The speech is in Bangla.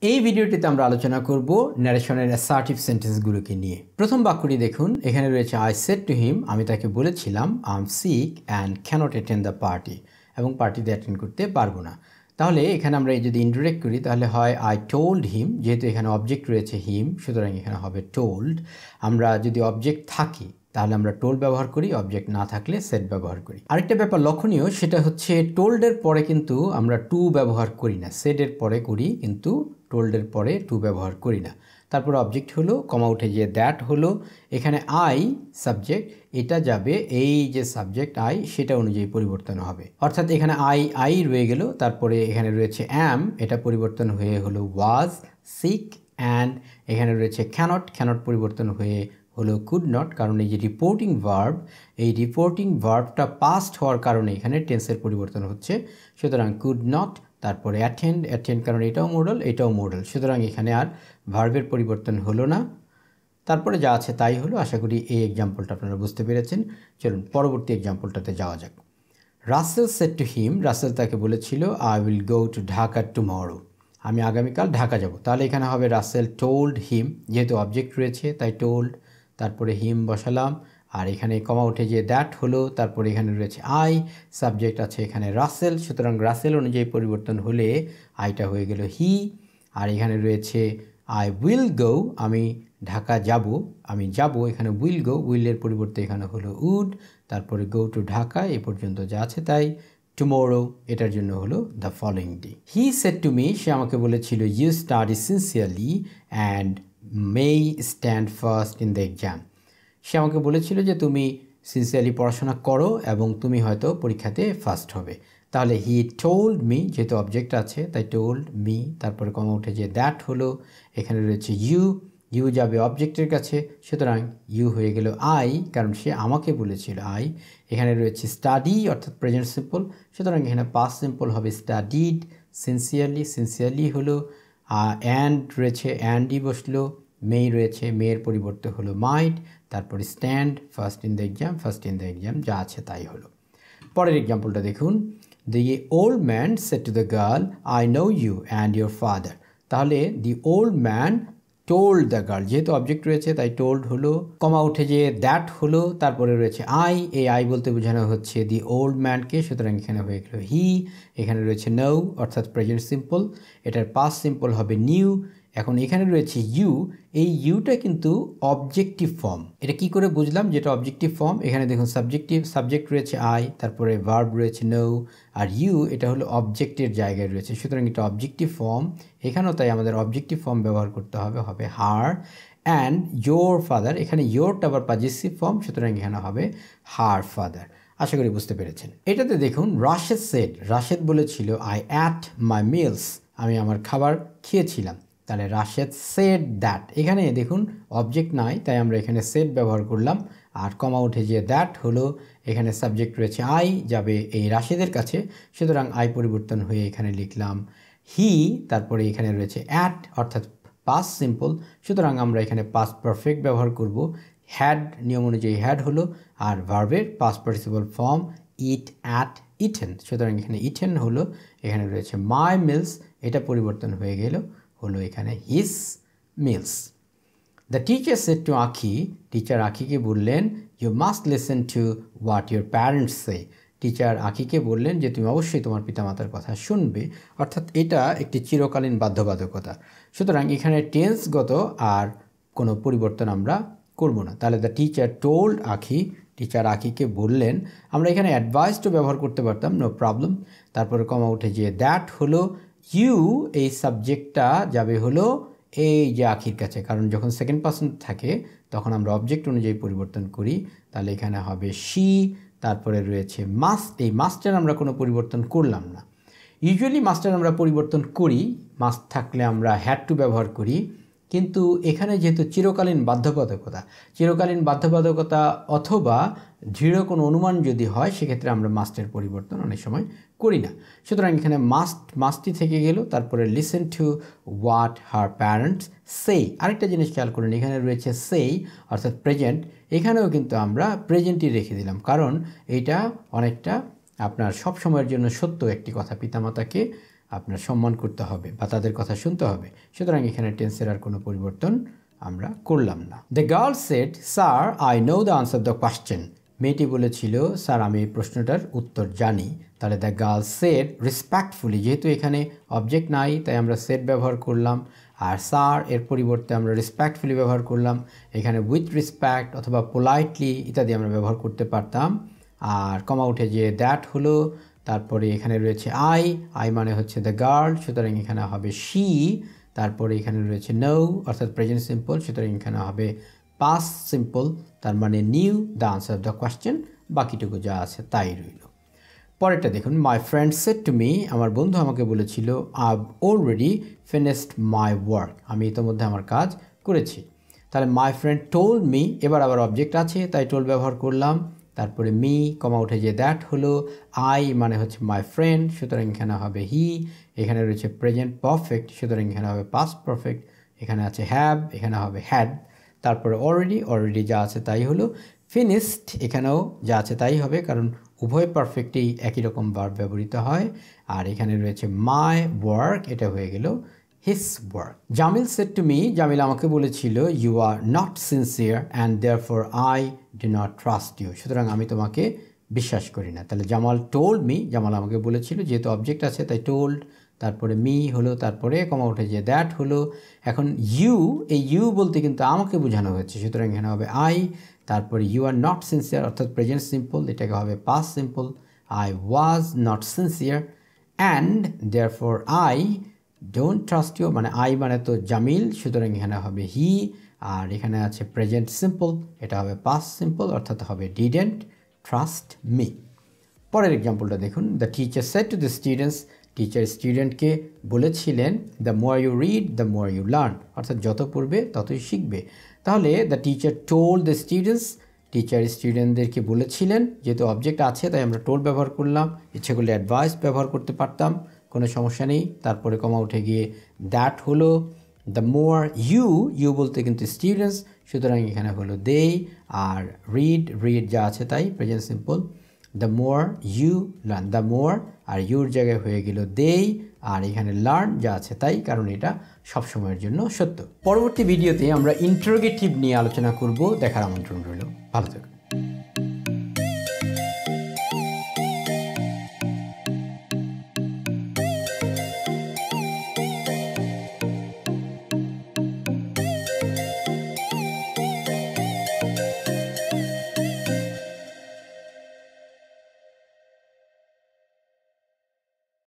এই ভিডিওটিতে আমরা আলোচনা করব ন্যারেশনের অ্যাসার্টিভ সেন্টেন্সগুলোকে নিয়ে। প্রথম বাক্যটি দেখুন, এখানে রয়েছে আই সেড টু হিম, আমি তাকে বলেছিলাম I am sick and can't attend the party, এবং পার্টিতে অ্যাটেন্ড করতে পারবো না। তাহলে এখানে আমরা যদি ইনডিরেক্ট করি তাহলে হয় আই টোল্ড হিম, যেহেতু এখানে অবজেক্ট রয়েছে হিম সুতরাং এখানে হবে টোল্ড। আমরা যদি অবজেক্ট থাকি তাহলে আমরা টোল্ড ব্যবহার করি, অবজেক্ট না থাকলে সেড ব্যবহার করি। আরেকটা ব্যাপার লক্ষণীয়, সেটা হচ্ছে টোল্ডের পরে কিন্তু আমরা টু ব্যবহার করি না, সেডের পরে করি কিন্তু টোল্ডের পরে টু ব্যবহার করি না। তারপর অবজেক্ট হলো, কমা উঠে যে দ্যাট হলো, এখানে আই সাবজেক্ট, এটা যাবে এই যে সাবজেক্ট আই সেটা অনুযায়ী পরিবর্তন হবে। অর্থাৎ এখানে আই রয়ে গেল, তারপরে এখানে রয়েছে অ্যাম, এটা পরিবর্তন হয়ে হলো ওয়াজ সিক, অ্যান্ড এখানে রয়েছে ক্যানট পরিবর্তন হয়ে হলো কুড নট, কারণ এই যে রিপোর্টিং ভার্ব, এই রিপোর্টিং ভার্বটা পাস্ট হওয়ার কারণে এখানে টেন্সের পরিবর্তন হচ্ছে। সুতরাং কুড নট, তারপরে অ্যাটেন্ড কারণ এটাও মোডাল, সুতরাং এখানে আর ভার্বের পরিবর্তন হলো না। তারপরে যা আছে তাই হলো। আশা করি এই এক্সাম্পলটা আপনারা বুঝতে পেরেছেন। চলুন পরবর্তী এক্সাম্পলটাতে যাওয়া যাক। Rasel said to him, Rasel তাকে বলেছিল I will go to Dhaka tomorrow, আমি আগামীকাল ঢাকা যাব। তাহলে এখানে হবে রাসেল টোল্ড হিম, যেহেতু অবজেক্ট রয়েছে তাই টোল্ড, তারপরে হিম বসালাম, আর এখানে কমা উঠে যে দ্যাট হলো, তারপরে এখানে রয়েছে আই, সাবজেক্ট আছে এখানে রাসেল, সুতরাং রাসেল অনুযায়ী পরিবর্তন হলে আইটা হয়ে গেল হি। আর এখানে রয়েছে আই উইল গো, আমি ঢাকা যাব, আমি যাব, এখানে উইল গো, উইলের পরিবর্তে এখানে হলো উড, তারপরে গো টু ঢাকা, এ পর্যন্ত যা আছে তাই। টুমোরো, এটার জন্য হলো the following day. He said to me, সে আমাকে বলেছিল you study sincerely and may stand first in the exam, সে আমাকে বলেছিল যে তুমি সিনসিয়ারলি পড়াশোনা করো এবং তুমি হয়তো পরীক্ষাতে ফার্স্ট হবে। তাহলে হি টোল্ড মি, যেহেতু অবজেক্ট আছে তাই টোল্ড মি, তারপরে কমা উঠে যে দ্যাট হলো, এখানে রয়েছে ইউ যাবে অবজেক্টের কাছে, সুতরাং ইউ হয়ে গেল আই, কারণ সে আমাকে বলেছিল আই। এখানে রয়েছে স্টাডি অর্থাৎ প্রেজেন্ট সিম্পল, সুতরাং এখানে পাস্ট সিম্পল হবে স্টাডিড। সিনসিয়ারলি হলো, অ্যান্ড রয়েছে অ্যান্ডই বসলো, মেই রয়েছে মেয়ের পরিবর্তে হলো মাইট, তারপরে stand first in the exam, যা আছে তাই হলো। পরের এক্সাম্পলটা দেখুন, the old man said to the girl I know you and your father, তাহলে the old man told the girl, যেহেতু অবজেক্ট রয়েছে তাই টোল্ড হলো, কমা উঠে যে দ্যাট হলো, তারপরে রয়েছে আই, এই আই বলতে বোঝানো হচ্ছে দি ওল্ড ম্যানকে, সুতরাং এখানে হয়ে গেল হি। এখানে রয়েছে নো অর্থাৎ প্রেজেন্ট সিম্পল, এটার পাস্ট সিম্পল হবে নিউ। এখন এখানে রয়েছে ইউ, এই ইউটা কিন্তু অবজেক্টিভ ফর্ম। এটা কি করে বুঝলাম যেটা অবজেক্টিভ ফর্ম? এখানে দেখুন সাবজেক্ট রয়েছে আই, তারপরে ভার্ব রয়েছে নো, আর ইউ এটা হলো অবজেক্টের জায়গায় রয়েছে, সুতরাং এটা অবজেক্টিভ ফর্ম। এখানেও তাই আমাদের অবজেক্টিভ ফর্ম ব্যবহার করতে হবে হার। অ্যান্ড ইয়োর ফাদার, এখানে ইয়োরটা আবার পজেসিভ ফর্ম, সুতরাং এখানে হবে হার ফাদার। আশা করি বুঝতে পেরেছেন। এটাতে দেখুন রাশেদ বলেছিল আই অ্যাট মাই মিলস, আমি আমার খাবার খেয়েছিলাম। তাহলে রাশেদ সেড দ্যাট, এখানে দেখুন অবজেক্ট নাই তাই আমরা এখানে সেড ব্যবহার করলাম, আর কমা উঠে যে দ্যাট হলো, এখানে সাবজেক্ট রয়েছে আই, যাবে এই রাশেদের কাছে, সুতরাং আই পরিবর্তন হয়ে এখানে লিখলাম হি, তারপরে এখানে রয়েছে অ্যাট অর্থাৎ পাস্ট সিম্পল, সুতরাং আমরা এখানে পাস্ট পারফেক্ট ব্যবহার করব। হ্যাড নিয়ম অনুযায়ী হ্যাড হলো, আর ভার্বের past participle form it at eaten, সুতরাং এখানে ইটেন হলো, এখানে রয়েছে মাই মিলস, এটা পরিবর্তন হয়ে গেল হলো এখানে his meals. The teacher said to Akhi, teacher আখিকে বললেন you must listen to what your parents say, টিচার আখিকে বললেন যে তুমি অবশ্যই তোমার পিতামাতার কথা শুনবে, অর্থাৎ এটা একটি চিরকালীন বাধ্যবাধকতা, সুতরাং এখানে টেন্সগত আর কোনো পরিবর্তন আমরা করব না। তাহলে দ্য টিচার টোল্ড আখি, টিচার আখিকে বললেন, আমরা এখানে অ্যাডভাইসও ব্যবহার করতে পারতাম, নো প্রবলেম, তারপরে কমা উঠে যে দ্যাট হলো, ইউ এই সাবজেক্টটা যাবে হলো এই যে আখির কাছে, কারণ যখন সেকেন্ড পারসন থাকে তখন আমরা অবজেক্ট অনুযায়ী পরিবর্তন করি, তাহলে এখানে হবে শি, তারপরে রয়েছে মাস্ট, এই মাস্টের আমরা কোনো পরিবর্তন করলাম না। ইউজুয়ালি মাস্টার আমরা পরিবর্তন করি, মাস্ট থাকলে আমরা হ্যাড টু ব্যবহার করি, কিন্তু এখানে যেহেতু চিরকালীন বাধ্যবাধকতা অথবা দৃঢ় কোনো অনুমান যদি হয় সেক্ষেত্রে আমরা মাস্টের পরিবর্তন অনেক সময় করি না, সুতরাং এখানে মাস্টই থেকে গেল। তারপরে listen to what her parents সেই, আরেকটা জিনিস খেয়াল করুন, এখানে রয়েছে সেই অর্থাৎ প্রেজেন্ট, এখানেও কিন্তু আমরা প্রেজেন্টই রেখে দিলাম, কারণ এইটা অনেকটা আপনার সব সময়ের জন্য সত্য একটি কথা, পিতামাতাকে আপনার সম্মান করতে হবে বা তাদের কথা শুনতে হবে। সুতরাং এখানে টেন্সের আর কোনো পরিবর্তন আমরা করলাম না। The girl said, sir I know the answer the question. মেয়েটি বলেছিল, স্যার আমি এই প্রশ্নটার উত্তর জানি। তাহলে দ্য গার্ল সেড রেসপেক্টফুলি, যেহেতু এখানে অবজেক্ট নাই তাই আমরা সেড ব্যবহার করলাম, আর স্যার এর পরিবর্তে আমরা রেসপেক্টফুলি ব্যবহার করলাম। এখানে উইথ রেসপেক্ট অথবা পোলাইটলি ইত্যাদি আমরা ব্যবহার করতে পারতাম। আর কমা উঠে যে দ্যাট হলো, তারপরে এখানে রয়েছে আই মানে হচ্ছে দ্য গার্ল, সুতরাং এখানে হবে শি। তারপরে এখানে রয়েছে নো অর্থাৎ প্রেজেন্ট সিম্পল, সুতরাং এখানে হবে পাস্ট সিম্পল, তার মানে new the answer the question. বাকিটুকু যা আছে তাই রইল। পরেরটা দেখুন, my friend shed to me, আমার বন্ধু আমাকে বলেছিল, I already finished my work, আমি ইতোমধ্যে আমার কাজ করেছি। তাহলে মাই ফ্রেন্ড টোল্ড মি, এবার আবার অবজেক্ট আছে তাই টোল্ড ব্যবহার করলাম। তারপরে মি কমা উঠে যে দ্যাট হলো, আই মানে হচ্ছে মাই ফ্রেন্ড, সুতরাং এখানে হবে হি। এখানে রয়েছে প্রেজেন্ট পারফেক্ট, সুতরাং এখানে হবে পাস্ট পারফেক্ট। এখানে আছে হ্যাভ, এখানে হবে হ্যাড। তারপরে অলরেডি যা আছে তাই হলো। ফিনিশড এখানেও যা আছে তাই হবে, কারণ উভয় পারফেক্টেই একই রকম ভার্ব ব্যবহৃত হয়। আর এখানে রয়েছে মাই ওয়ার্ক, এটা হয়ে গেল his work. Jamil said to me, জামিল আমাকে বলেছিল, you are not sincere and therefore I do not trust you, সুতরাং আমি তোমাকে বিশ্বাস করি না। তাহলে জামাল টোল্ড মি, জামাল আমাকে বলেছিল, যেহেতু অবজেক্ট আছে তাই টোল্ড, তারপরে মি হলো, তারপরে কমা উঠে যে দ্যাট হলো। এখন ইউ, এই ইউ বলতে কিন্তু আমাকে বোঝানো হয়েছে, সুতরাং এখানে হবে আই। তারপরে ইউ আর নট সিনসিয়ার অর্থাৎ প্রেজেন্ট সিম্পল, এটাকে হবে past simple, I was not sincere and therefore I don't trust you, মানে আই মানে তো জামিল, সুতরাং এখানে হবে হি। আর এখানে আছে প্রেজেন্ট সিম্পল, এটা হবে পাস্ট সিম্পল অর্থাৎ হবে ডিডেন্ট ট্রাস্ট মি। পরের এক্সাম্পলটা দেখুন, the teacher said to the students, teacher স্টুডেন্টকে বলেছিলেন, the more you read the more you learn, অর্থাৎ যত পড়বে ততই শিখবে। তাহলে the teacher told the students, teacher স্টুডেন্টদেরকে বলেছিলেন, যেহেতু অবজেক্ট আছে তাই আমরা টোল্ড ব্যবহার করলাম। ইচ্ছে করলে অ্যাডভাইস ব্যবহার করতে পারতাম, কোনো সমস্যা নেই। তারপরে কমা উঠে গিয়ে দ্যাট হলো। দ্য মোর ইউ বলতে কিন্তু স্টুডেন্টস, সুতরাং এখানে হলো দে। আর রিড যা আছে তাই present simple. The more you learn, the more আর ইউর জায়গায় হয়ে গেল দে। আর এখানে লার্ন যা আছে তাই, কারণ এটা সবসময়ের জন্য সত্য। পরবর্তী ভিডিওতে আমরা ইন্টারোগেটিভ নিয়ে আলোচনা করব, দেখার আমন্ত্রণ রইল। ভালো থাকুন।